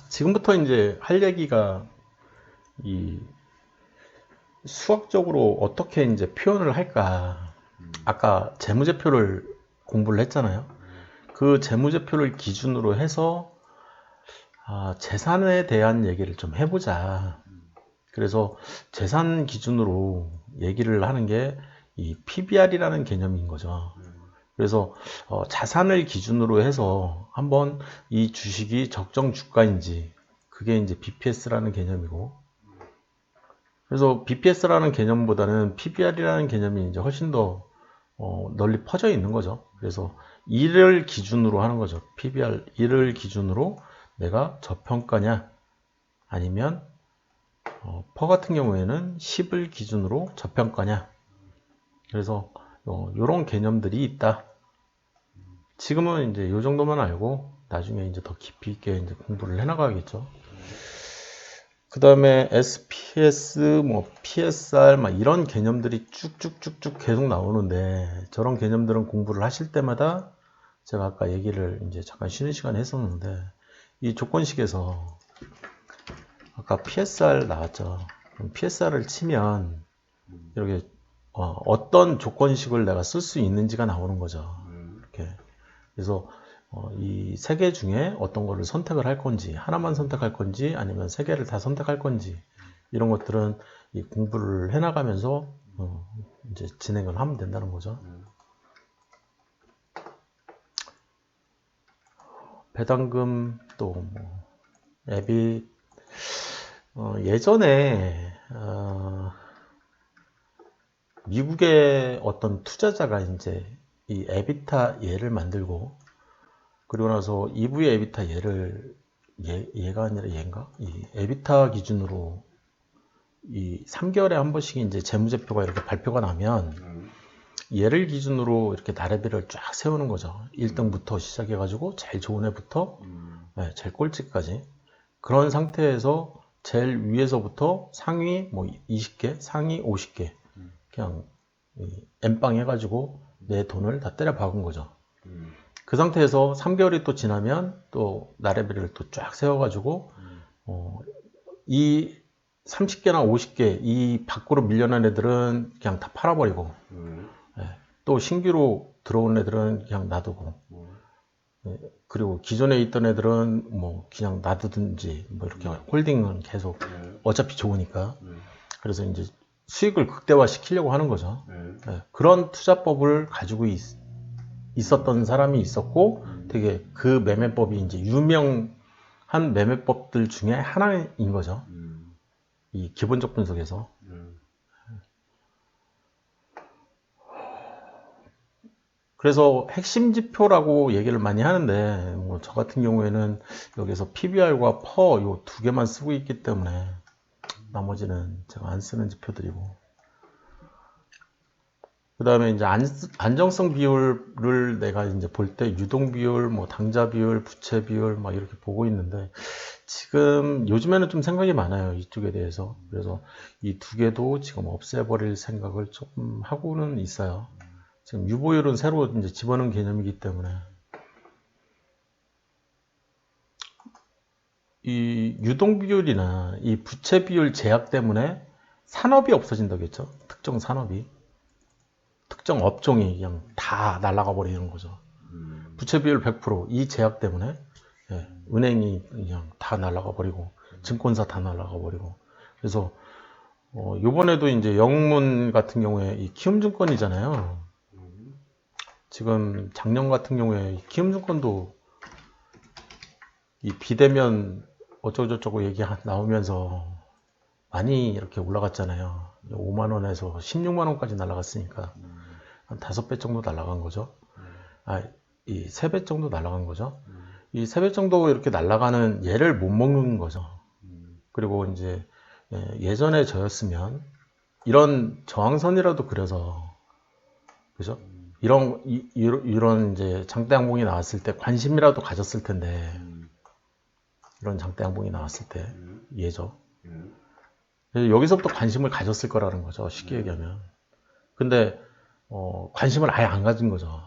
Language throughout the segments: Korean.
지금부터 이제 할 얘기가 이 수학적으로 어떻게 이제 표현을 할까. 아까 재무제표를 공부를 했잖아요. 그 재무제표를 기준으로 해서 재산에 대한 얘기를 좀 해보자. 그래서 재산 기준으로 얘기를 하는 게 이 PBR이라는 개념인 거죠. 그래서 자산을 기준으로 해서 한번 이 주식이 적정 주가인지, 그게 이제 BPS라는 개념이고, 그래서 BPS라는 개념보다는 PBR이라는 개념이 이제 훨씬 더 널리 퍼져 있는 거죠. 그래서 1을 기준으로 하는 거죠. PBR 1을 기준으로 내가 저평가냐, 아니면 퍼 같은 경우에는 10을 기준으로 저평가냐. 그래서 이런 개념들이 있다. 지금은 이제 이 정도만 알고 나중에 이제 더 깊이 있게 이제 공부를 해나가겠죠. 그 다음에 SPS, 뭐 PSR, 막 이런 개념들이 쭉쭉쭉쭉 계속 나오는데, 저런 개념들은 공부를 하실 때마다 제가 아까 얘기를 이제 잠깐 쉬는 시간에 했었는데, 이 조건식에서 아까 PSR 나왔죠. 그럼 PSR을 치면 이렇게 어떤 조건식을 내가 쓸 수 있는지가 나오는 거죠. 이렇게. 그래서 이 세 개 중에 어떤 거를 선택을 할 건지, 하나만 선택할 건지, 아니면 세 개를 다 선택할 건지, 이런 것들은 이 공부를 해나가면서 이제 진행을 하면 된다는 거죠. 배당금, 또 뭐 앱이 예전에 미국의 어떤 투자자가 이제 이 에비타 얘를 만들고, 그리고 나서 이브의 에비타 얘를 얘가 아니라 얘인가? 이 에비타 기준으로 이 3개월에 한 번씩 이제 재무제표가 이렇게 발표가 나면 얘를 기준으로 이렇게 나래비를 쫙 세우는 거죠. 1등부터 시작해가지고 제일 좋은 애부터 제일 꼴찌까지. 그런 상태에서 제일 위에서부터 상위 뭐 20개, 상위 50개 그냥 엠빵 해가지고 내 돈을 다 때려 박은 거죠. 그 상태에서 3개월이 또 지나면 또 나래비를 또 쫙 세워가지고 이 30개나 50개 이 밖으로 밀려난 애들은 그냥 다 팔아버리고 또 신규로 들어온 애들은 그냥 놔두고 그리고 기존에 있던 애들은 뭐 그냥 놔두든지 뭐 이렇게 홀딩은 계속 어차피 좋으니까. 그래서 이제 수익을 극대화 시키려고 하는 거죠. 그런 투자법을 가지고 있었던 사람이 있었고, 되게 그 매매법이 이제 유명한 매매법들 중에 하나인 거죠. 이 기본적 분석에서. 그래서 핵심 지표라고 얘기를 많이 하는데, 뭐 저 같은 경우에는 여기서 PBR과 퍼 요 두 개만 쓰고 있기 때문에 나머지는 제가 안 쓰는 지표들이고, 그 다음에 이제 안정성 비율을 내가 이제 볼 때 유동 비율, 뭐 당좌 비율, 부채 비율 막 이렇게 보고 있는데, 지금 요즘에는 좀 생각이 많아요, 이쪽에 대해서. 그래서 이 두 개도 지금 없애버릴 생각을 조금 하고는 있어요. 지금 유보율은 새로 이제 집어넣은 개념이기 때문에. 이 유동 비율이나 이 부채 비율 제약 때문에 산업이 없어진다겠죠. 특정 산업이. 특정 업종이 그냥 다 날아가 버리는 거죠. 부채 비율 100%이 제약 때문에 은행이 그냥 다 날아가 버리고 증권사 다 날아가 버리고. 그래서 요번에도 이제 영문 같은 경우에 이 키움증권이잖아요. 지금 작년 같은 경우에 키움증권도 이 비대면 어쩌고저쩌고 얘기 나오면서 많이 이렇게 올라갔잖아요. 5만 원에서 16만 원까지 날아갔으니까 한 5배 정도 날아간 거죠. 이 3배 정도 날아간 거죠. 이 3배 정도 이렇게 날아가는 얘를 못 먹는 거죠. 그리고 이제 예전에 저였으면 이런 저항선이라도 그려서, 그죠? 이런 이제 장대 항봉이 나왔을 때 관심이라도 가졌을 텐데, 이런 장대 항봉이 나왔을 때 예죠. 여기서부터 관심을 가졌을 거라는 거죠. 쉽게 얘기하면. 근데 관심을 아예 안 가진 거죠.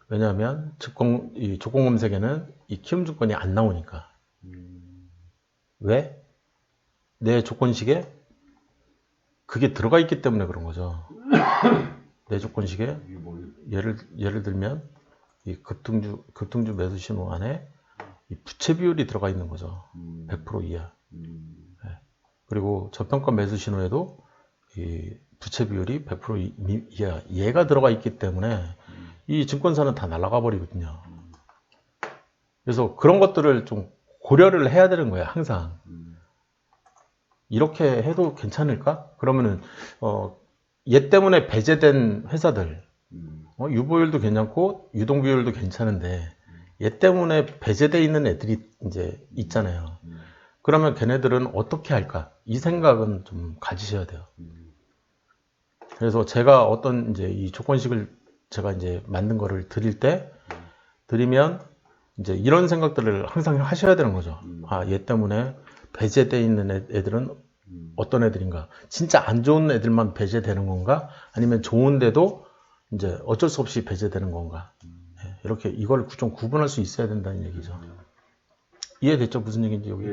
왜냐하면 이 조건 검색에는 이 키움증권이 안 나오니까. 왜? 내 조건식에 그게 들어가 있기 때문에 그런 거죠. 내 조건식에 예를 들면 이 급등주 매수 신호 안에 이 부채 비율이 들어가 있는 거죠. 100% 이하. 네. 그리고 저평가 매수 신호에도 이 부채 비율이 100% 이하. 얘가 들어가 있기 때문에 이 증권사는 다 날아가 버리거든요. 그래서 그런 것들을 좀 고려를 해야 되는 거예요. 항상. 이렇게 해도 괜찮을까? 그러면은 얘 때문에 배제된 회사들 유보율도 괜찮고 유동비율도 괜찮은데 얘 때문에 배제돼 있는 애들이 이제 있잖아요. 그러면 걔네들은 어떻게 할까? 이 생각은 좀 가지셔야 돼요. 그래서 제가 어떤 이제 이 조건식을 제가 이제 만든 거를 드리면 이제 이런 생각들을 항상 하셔야 되는 거죠. 아, 얘 때문에 배제돼 있는 애들은 어떤 애들인가? 진짜 안 좋은 애들만 배제되는 건가? 아니면 좋은데도 이제 어쩔 수 없이 배제되는 건가? 네, 이렇게 이걸 좀 구분할 수 있어야 된다는 얘기죠. 이해됐죠? 무슨 얘기인지 여기.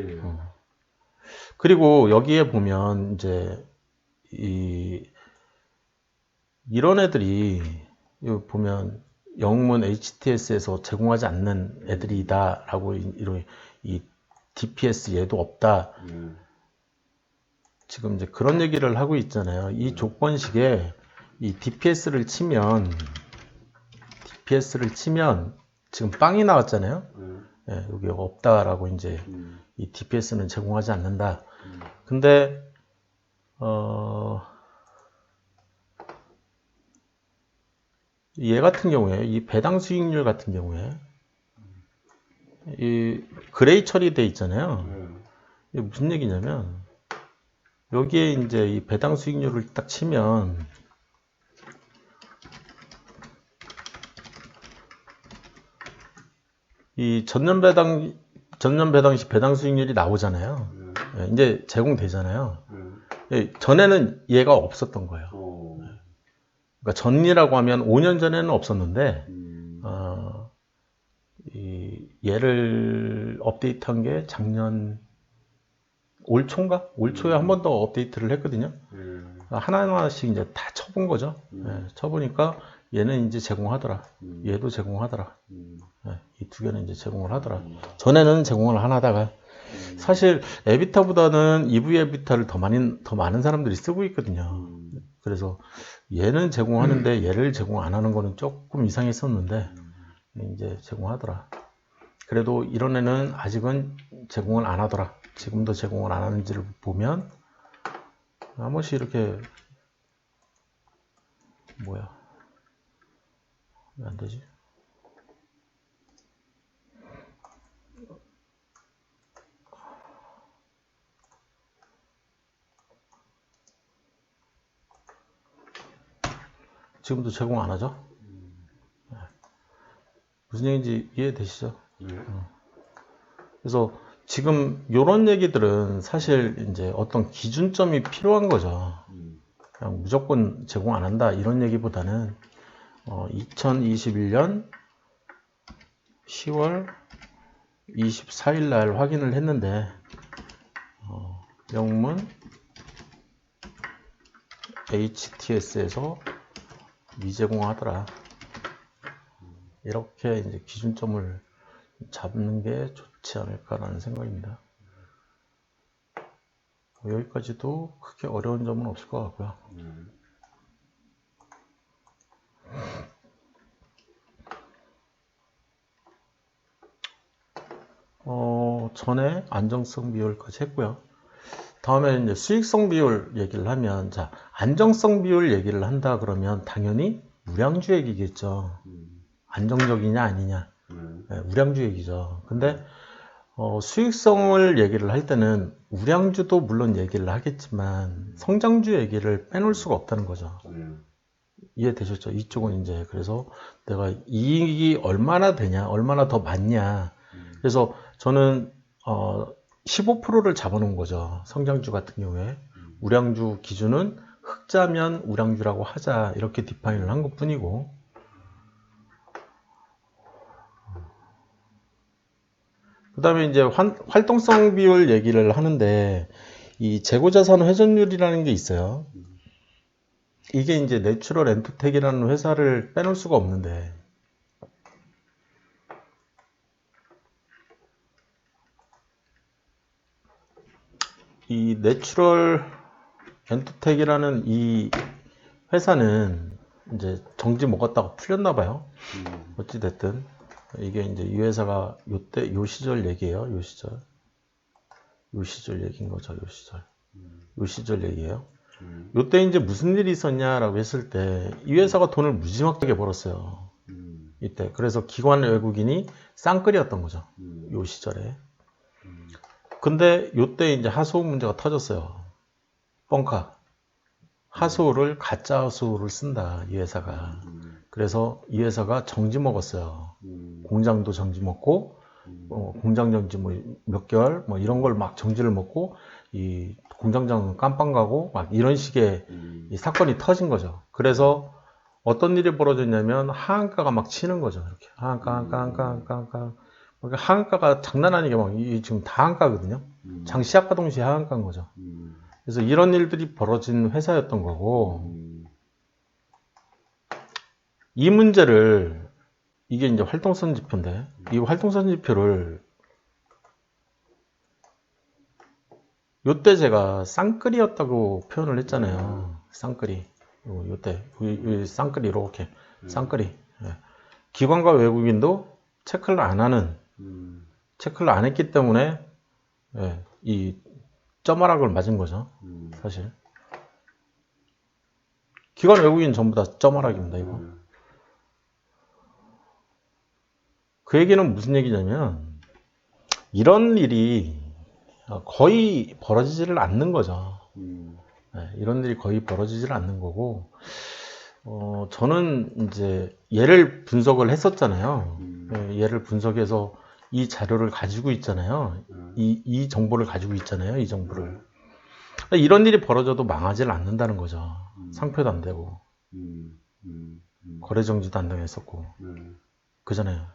그리고 여기에 보면 이제 이런 애들이 여기 보면 영문 HTS에서 제공하지 않는 애들이다라고 이 DPS 얘도 없다. 지금 이제 그런 얘기를 하고 있잖아요. 이 조건식에 이 DPS를 치면 지금 빵이 나왔잖아요. 네, 여기 없다라고 이제 이 DPS는 제공하지 않는다. 근데 얘 같은 경우에 이 배당 수익률 같은 경우에 이 그레이 처리돼 있잖아요. 이게 무슨 얘기냐면 여기에 이제 이 배당 수익률을 딱 치면 이 전년 배당 시 배당 수익률이 나오잖아요. 이제 제공되잖아요. 전에는 얘가 없었던 거예요. 그러니까 전이라고 하면 5년 전에는 없었는데 얘를 업데이트한 게 작년 올 초인가? 올 초에 한 번 더 업데이트를 했거든요. 하나하나씩 이제 다 쳐본 거죠. 쳐보니까 얘는 이제 제공하더라. 얘도 제공하더라. 이 두 개는 이제 제공을 하더라. 전에는 제공을 안 하다가 사실 에비타보다는 EV 에비타를 더 많은 사람들이 쓰고 있거든요. 그래서 얘는 제공하는데 얘를 제공 안 하는 거는 조금 이상했었는데 이제 제공하더라. 그래도 이런 애는 아직은 제공을 안 하더라. 지금도 제공을 안 하는지를 보면 한 번씩 이렇게 뭐야 왜 안 되지? 지금도 제공 안 하죠? 무슨 얘기인지 이해되시죠? 그래서 지금 이런 얘기들은 사실 이제 어떤 기준점이 필요한 거죠. 그냥 무조건 제공 안 한다 이런 얘기보다는 2021년 10월 24일 날 확인을 했는데 영문 HTS에서 미제공하더라. 이렇게 이제 기준점을 잡는 게 좋지 않을까라는 생각입니다. 여기까지도 크게 어려운 점은 없을 것 같고요. 전에 안정성 비율까지 했고요. 다음에 이제 수익성 비율 얘기를 하면, 자, 안정성 비율 얘기를 한다 그러면 당연히 우량주 얘기겠죠. 안정적이냐 아니냐. 네, 우량주 얘기죠. 근데 수익성을 얘기를 할 때는 우량주도 물론 얘기를 하겠지만 성장주 얘기를 빼놓을 수가 없다는 거죠. 이해되셨죠? 이쪽은 이제 그래서 내가 이익이 얼마나 되냐, 얼마나 더 많냐. 그래서 저는 15%를 잡아놓은 거죠. 성장주 같은 경우에 우량주 기준은 흑자면 우량주라고 하자 이렇게 디파인을 한 것뿐이고. 그 다음에 이제 활동성 비율 얘기를 하는데, 이 재고자산 회전율이라는 게 있어요. 이게 이제 내추럴 엔터텍이라는 회사를 빼놓을 수가 없는데, 이 내추럴 엔터텍이라는 이 회사는 이제 정지 먹었다가 풀렸나 봐요. 어찌됐든 이게 이제 이 회사가 요때 요 시절 얘기예요. 요 시절 얘기인 거죠. 요 시절 얘기예요. 요때 이제 무슨 일이 있었냐라고 했을 때 이 회사가 돈을 무지막지하게 벌었어요. 이때. 그래서 기관 외국인이 쌍끌이었던 거죠. 요 시절에. 근데 요때 이제 하수호 문제가 터졌어요. 뻥카. 하수호를 가짜 하수호를 쓴다. 이 회사가. 그래서 이 회사가 정지 먹었어요. 공장도 정지 먹고 공장 정지 뭐 몇 개월 뭐 이런 걸 막 정지를 먹고 이 공장장 깜빵 가고 막 이런 식의 이 사건이 터진 거죠. 그래서 어떤 일이 벌어졌냐면 하한가가 막 치는 거죠. 이렇게 하한가. 하한가가 장난 아니게 막 지금 다 하한가거든요. 장 시작과 동시에 하한가인 거죠. 그래서 이런 일들이 벌어진 회사였던 거고 이 문제를 이게 이제 활동성 지표인데 이 활동성 지표를 요때 제가 쌍끌이였다고 표현을 했잖아요. 쌍끌이. 요때 쌍끌이 이렇게 쌍끌이. 기관과 외국인도 체크를 안 하는 체크를 안 했기 때문에 이 점하락을 맞은 거죠. 사실 기관 외국인 전부 다 점하락입니다. 이거. 그 얘기는 무슨 얘기냐면 이런 일이 거의 벌어지지를 않는 거죠. 이런 일이 거의 벌어지지를 않는 거고 저는 이제 얘를 분석을 했었잖아요. 얘를 분석해서 이 자료를 가지고 있잖아요. 이 정보를 가지고 있잖아요. 이 정보를. 이런 일이 벌어져도 망하지를 않는다는 거죠. 상표도 안 되고 거래 정지도 안 당했었고 그잖아요.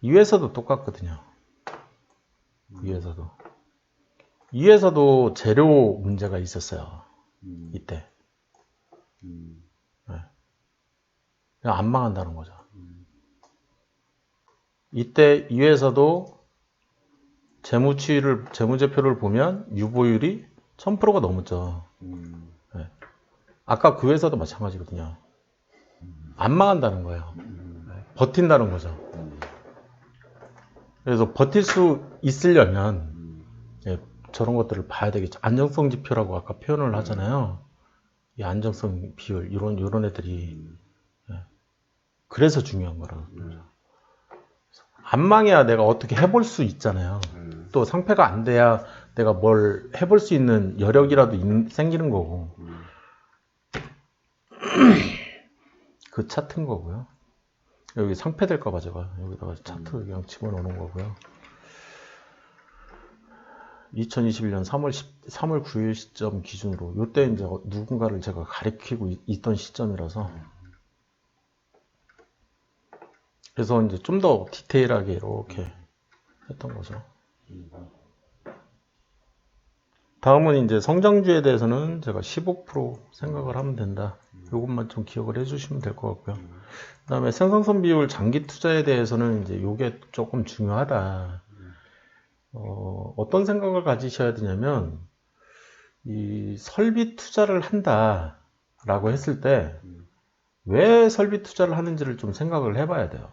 이 회사도 똑같거든요. 이 회사도 재료 문제가 있었어요. 이때. 그냥 안 망한다는 거죠. 이때 이 회사도 재무제표를 보면 유보율이 1000%가 넘었죠. 아까 그 회사도 마찬가지거든요. 안 망한다는 거예요. 버틴다는 거죠. 그래서 버틸 수 있으려면 저런 것들을 봐야 되겠죠. 안정성 지표라고 아까 표현을 하잖아요. 이 안정성 비율 이런 애들이 그래서 중요한 거라는 거죠. 안 망해야 내가 어떻게 해볼 수 있잖아요. 또 상패가 안 돼야 내가 뭘 해볼 수 있는 여력이라도 생기는 거고. 그 차트인 거고요. 여기 상패 될까봐 제가 여기다가 차트 그냥 집어넣는 거고요. 2021년 3월 9일 시점 기준으로 이때 이제 누군가를 제가 가리키고 있던 시점이라서 그래서 이제 좀 더 디테일하게 이렇게 했던 거죠. 다음은 이제 성장주에 대해서는 제가 15% 생각을 하면 된다. 이것만 좀 기억을 해주시면 될 것 같고요. 그 다음에 생산성 비율 장기 투자에 대해서는 이제 이게 조금 중요하다. 어떤 생각을 가지셔야 되냐면, 이 설비 투자를 한다라고 했을 때, 왜 설비 투자를 하는지를 좀 생각을 해봐야 돼요.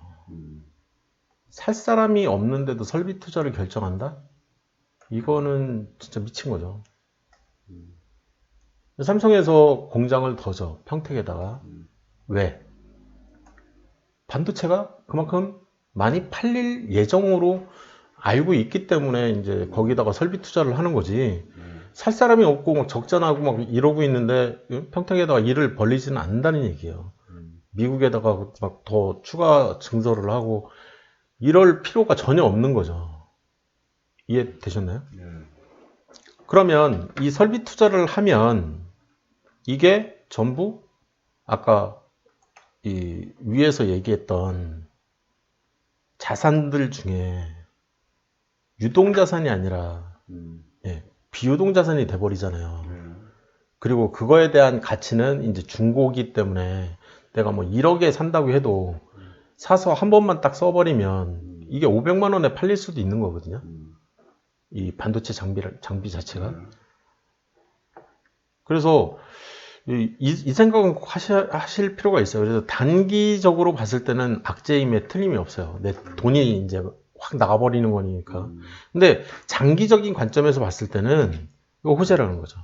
살 사람이 없는데도 설비 투자를 결정한다? 이거는 진짜 미친 거죠. 삼성에서 공장을 더 줘, 평택에다가. 왜? 반도체가 그만큼 많이 팔릴 예정으로 알고 있기 때문에 이제 거기다가 설비 투자를 하는 거지. 살 사람이 없고 막 적자나고 막 이러고 있는데 평택에다가 일을 벌리지는 않는다는 얘기예요. 미국에다가 막 더 추가 증설을 하고 이럴 필요가 전혀 없는 거죠. 이해되셨나요? 그러면 이 설비 투자를 하면 이게 전부 아까 이 위에서 얘기했던 자산들 중에 유동자산이 아니라 예, 비유동자산이 돼버리잖아요. 그리고 그거에 대한 가치는 이제 중고기 때문에 내가 뭐 1억에 산다고 해도 사서 한 번만 딱 써버리면 이게 500만 원에 팔릴 수도 있는 거거든요. 이 반도체 장비 자체가. 그래서 이 생각은 꼭 하실 필요가 있어요. 그래서 단기적으로 봤을 때는 악재임에 틀림이 없어요. 내 돈이 이제 확 나가버리는 거니까. 근데 장기적인 관점에서 봤을 때는 이거 호재라는 거죠.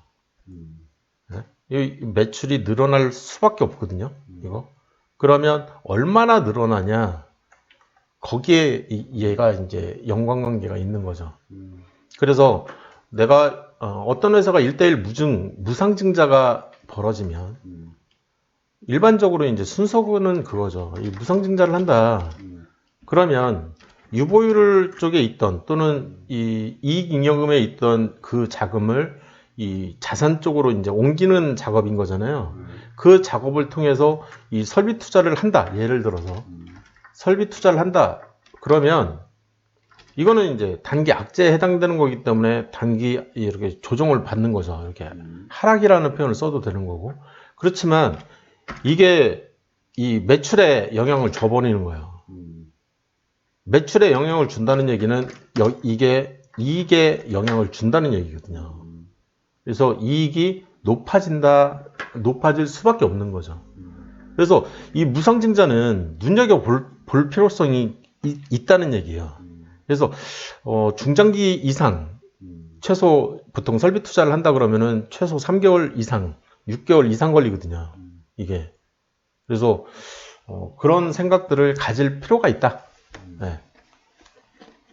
네? 이 매출이 늘어날 수밖에 없거든요. 이거. 그러면 얼마나 늘어나냐? 거기에 얘가 이제 연관관계가 있는 거죠. 그래서 내가 어떤 회사가 1대1 무상증자가 벌어지면 일반적으로 이제 순서는 그거죠. 이 무상증자를 한다. 그러면 유보율 쪽에 있던 또는 이 이익잉여금에 있던 그 자금을 이 자산 쪽으로 이제 옮기는 작업인 거잖아요. 그 작업을 통해서 이 설비 투자를 한다. 예를 들어서 설비 투자를 한다. 그러면 이거는 이제 단기 악재에 해당되는 거기 때문에 단기 이렇게 조정을 받는 거죠. 이렇게 하락이라는 표현을 써도 되는 거고. 그렇지만 이게 이 매출에 영향을 줘버리는 거예요. 매출에 영향을 준다는 얘기는 이게 이익에 영향을 준다는 얘기거든요. 그래서 이익이 높아질 수밖에 없는 거죠. 그래서 이 무상증자는 눈여겨볼 필요성이 있다는 얘기예요. 그래서 중장기 이상 최소 보통 설비 투자를 한다 그러면은 최소 3개월 이상 6개월 이상 걸리거든요. 이게. 그래서 그런 생각들을 가질 필요가 있다. 네.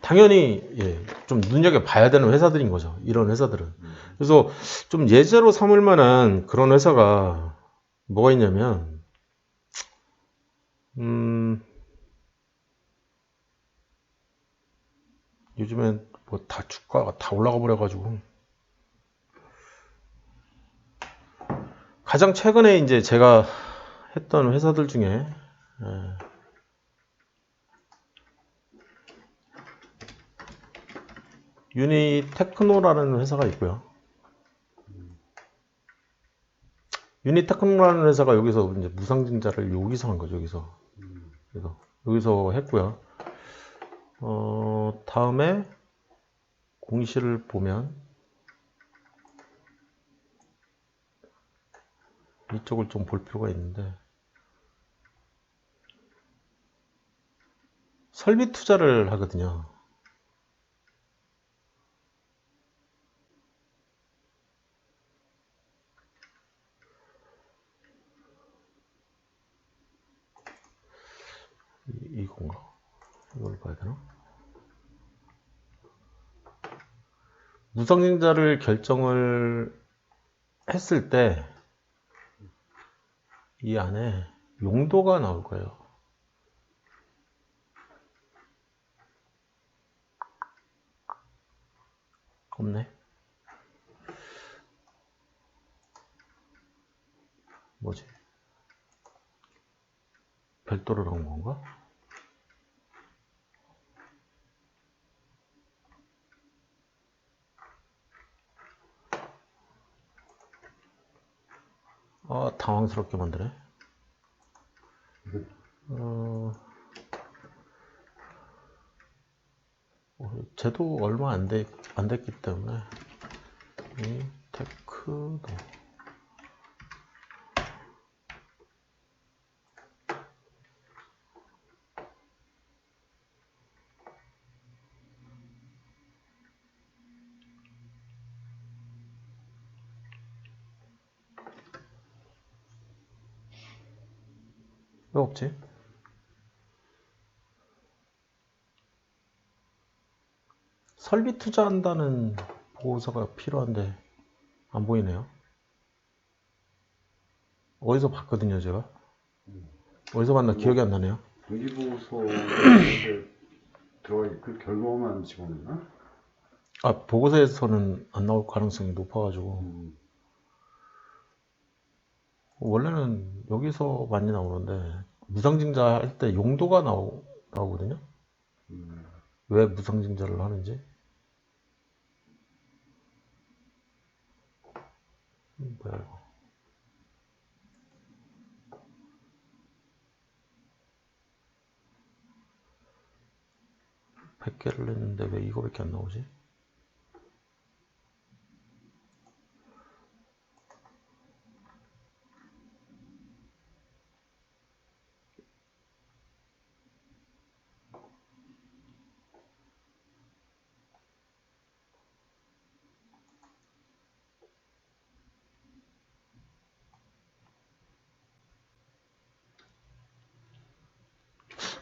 당연히 예, 좀 눈여겨봐야 되는 회사들인 거죠. 이런 회사들은. 그래서 좀 예제로 삼을 만한 그런 회사가 뭐가 있냐면 요즘엔 뭐 다 주가가 다 올라가 버려가지고 가장 최근에 이제 제가 했던 회사들 중에 유니테크노라는 회사가 있고요. 유니테크노라는 회사가 여기서 이제 무상증자를 여기서 한 거죠. 그래서 여기서 했고요. 다음에 공시를 보면 이쪽을 좀 볼 필요가 있는데 설비 투자를 하거든요. 이건가? 이걸 봐야 되나? 무상증자를 결정을 했을 때 이 안에 용도가 나올 거예요. 없네. 뭐지? 별도로 나온 건가? 아, 당황스럽게 만드네. 쟤도 얼마 안 됐기 때문에 이 테크노 왜 없지? 설비 투자한다는 보고서가 필요한데 안 보이네요. 어디서 봤거든요, 제가. 어디서 봤나 기억이 안 나네요. 분기보고서에 들어가 그 결과만 집어넣나? 아, 보고서에서는 안 나올 가능성이 높아가지고 원래는 여기서 많이 나오는데 무상증자 할 때 용도가 나오거든요. 왜 무상증자를 하는지. 뭐야 이거. 100개를 냈는데 왜 이거밖에 안 나오지?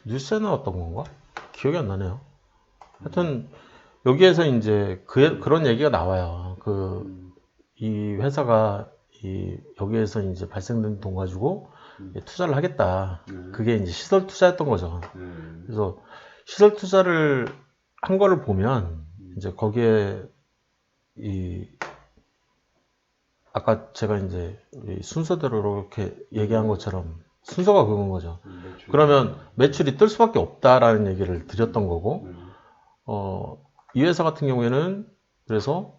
뉴스에 나왔던 건가? 기억이 안 나네요. 하여튼 여기에서 이제 그런 얘기가 나와요. 이 회사가 여기에서 이제 발생된 돈 가지고 투자를 하겠다. 그게 이제 시설 투자였던 거죠. 그래서 시설 투자를 한 거를 보면 이제 거기에 아까 제가 이제 순서대로 이렇게 얘기한 것처럼 순서가 그건 거죠. 그러면 매출이 뜰 수밖에 없다라는 얘기를 드렸던 거고, 이 회사 같은 경우에는 그래서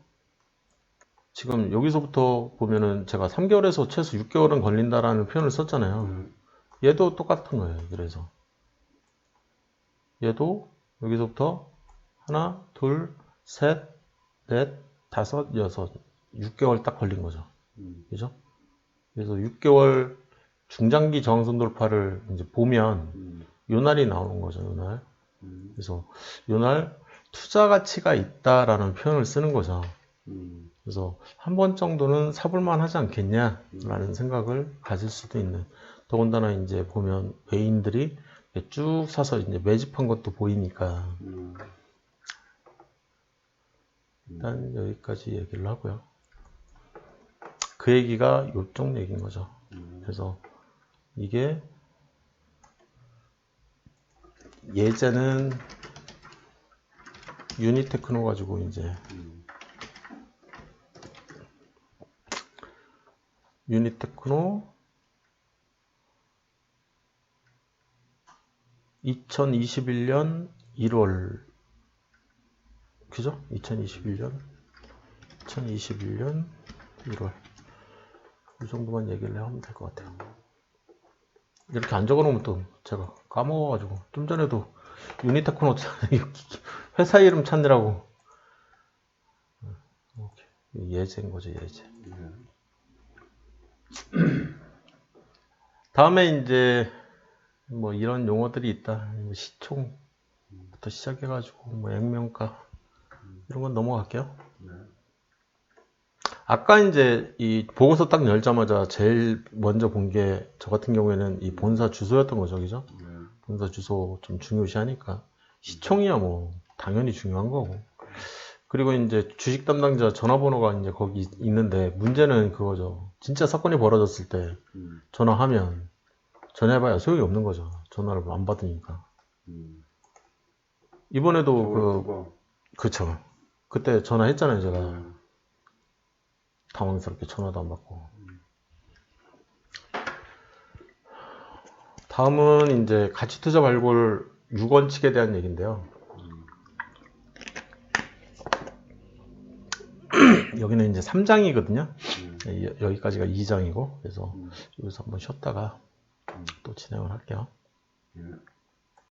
지금 여기서부터 보면은 제가 3개월에서 최소 6개월은 걸린다라는 표현을 썼잖아요. 얘도 똑같은 거예요. 그래서 얘도 여기서부터 하나, 둘, 셋, 넷, 다섯, 여섯, 6개월 딱 걸린 거죠. 그죠? 그래서 6개월 중장기 저항선 돌파를 이제 보면 요 날이 나오는 거죠. 요 날. 그래서 요 날 투자 가치가 있다라는 표현을 쓰는 거죠. 그래서 한 번 정도는 사볼만 하지 않겠냐라는 생각을 가질 수도 있는. 더군다나 이제 보면 외인들이 쭉 사서 이제 매집한 것도 보이니까. 일단 여기까지 얘기를 하고요. 그 얘기가 요쪽 얘기인 거죠. 그래서 이게 예제는 유니테크노 가지고 이제 유니테크노 2021년 1월 그죠? 2021년 1월 이 정도만 얘기를 하면 될 것 같아요. 이렇게 안 적어놓으면 또 제가 까먹어가지고 좀 전에도 유니테크노 회사 이름 찾느라고 예제인 거죠. 예제. 다음에 이제 뭐 이런 용어들이 있다. 시총부터 시작해가지고 뭐 액면가 이런 건 넘어갈게요. 아까 이제 이 보고서 딱 열자마자 제일 먼저 본 게 저 같은 경우에는 이 본사 주소였던 거죠, 그죠? 본사 주소 좀 중요시하니까 시총이야 뭐 당연히 중요한 거고. 그리고 이제 주식 담당자 전화번호가 이제 거기 있는데 문제는 그거죠. 진짜 사건이 벌어졌을 때 전화하면 전화해봐야 소용이 없는 거죠. 전화를 안 받으니까. 이번에도 그쵸. 그때 전화했잖아요, 제가. 당황스럽게 전화도 안 받고. 다음은 이제 가치투자 발굴 6원칙에 대한 얘기인데요. 여기는 이제 3장이거든요. 여기까지가 2장이고, 그래서 여기서 한번 쉬었다가 또 진행을 할게요.